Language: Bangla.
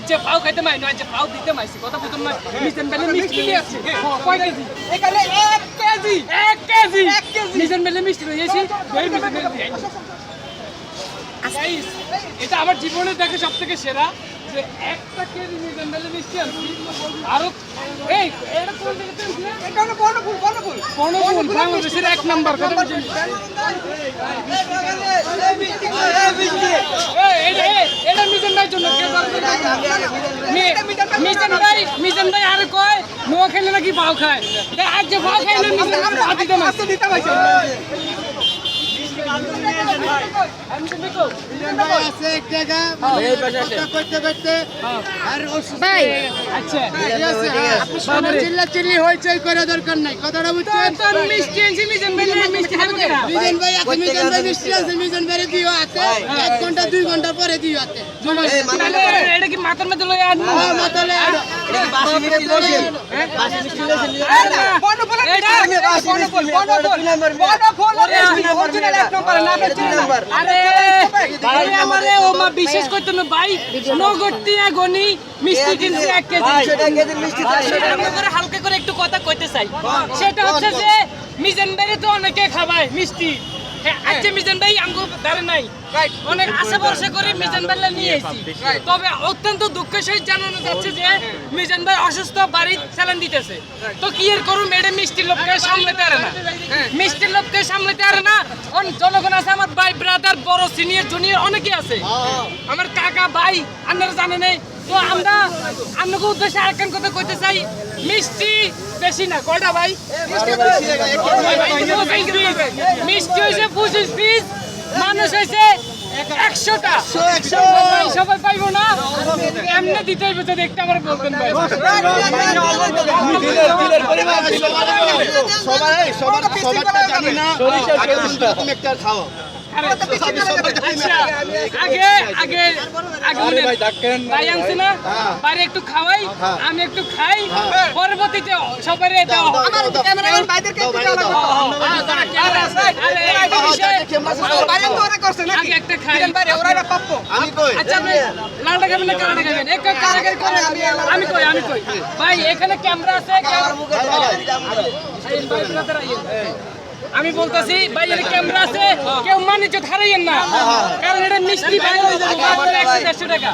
আচ্ছা পাও খাইতে মাই না, আচ্ছা পাও দিতে মাইছি কথা বুঝুন না। মিজান বেলে মিষ্টি নিয়ে আসছে। কয় কেজি? এখানে 1 কেজি 1 কেজি 1 কেজি মিজান বেলে মিষ্টি রয়েছে। দই মিজান বেলে দিয়ে গাইস, এটা আমার জীবনে দেখে সবথেকে সেরা যে 1 কেজি মিজান বেলে মিষ্টি আনছি। আরো এই এটা কোন থেকে আনছি? এটা হলো বর্ণফুল বর্ণফুল বাংলাদেশের 1 নাম্বার কথা বুঝুন। এটা মিজান ভাইয়ের জন্য কেউ পারবে না। মিজান ভাই আরে কয় নোয়া খেলে নাকি পাও খায়। আজ যে পাও খায় না মিজান দিতে পারছে। চিল্লি হইচই করে দরকার নাই, কথাটা বুঝছেন? মিষ্টি আনছি মিজান ভাই মিষ্টি খাবে কেনা? মিজান ভাই আছে, মিজান ভাই মিষ্টি আছে, মিজান ভাই দিও হাতে 1 ঘন্টা 2 ঘন্টা পরে দিও হাতে। এটা কি মাথার মধ্যে লয়ে আনবো? মাতালে বিশেষ করতে ভাই নগদ টিয়া গনি মিষ্টি কিনছে 1 কেজি। হালকা করে একটু কথা কইতে চাই, সেটা হচ্ছে যে মিজান ভাইরে তো অনেকে খাবায় মিষ্টি। আজকে মিজান ভাই আমগো দাঁড়ে নাই, অনেক আশা ভরসা করে মিজান ভাইলা নিয়ে এসেছি। তবে অত্যন্ত দুঃখের সহিত জানানো যাচ্ছে যে মিজান ভাই অসুস্থ, বাড়ির স্যালান দিতেছে। তো কি এর করুম, এটা মিষ্টির লোককে সামলাতে পারে না, মিষ্টির লোককে সামলাতে পারে না। জনগণ আছে, আমার ভাই ব্রাদার বড় সিনিয়র জুনিয়র অনেকে আছে, আমার কাকা ভাই আপনারা জানেন। তো আমরা আপনাকে উদ্দেশ্যে আরেকখান কথা কইতে চাই, মিষ্টি বেশি না কয়টা ভাই? মিষ্টি হয়েছে 25 পিস, মানুষ হয়েছে 100টা। সবাই পাইবো না, এমনি দিতে হইবে। যদি একটা আমার বলতেন ভাই, একটু খাওয়াই, আমি একটু খাই, পরবর্তীতে সবাই একটা খাই। আচ্ছা লালটা খাবেন না কালাটা খাবেন? আমি কই ভাই, এখানে ক্যামেরা আছে। আমি বলতেছি ভাই, এর ক্যামেরা আছে, কেউ মানিজ্য হারাইয়েন না, কারণ এটা মিষ্টি ভাই 100-150 টাকা।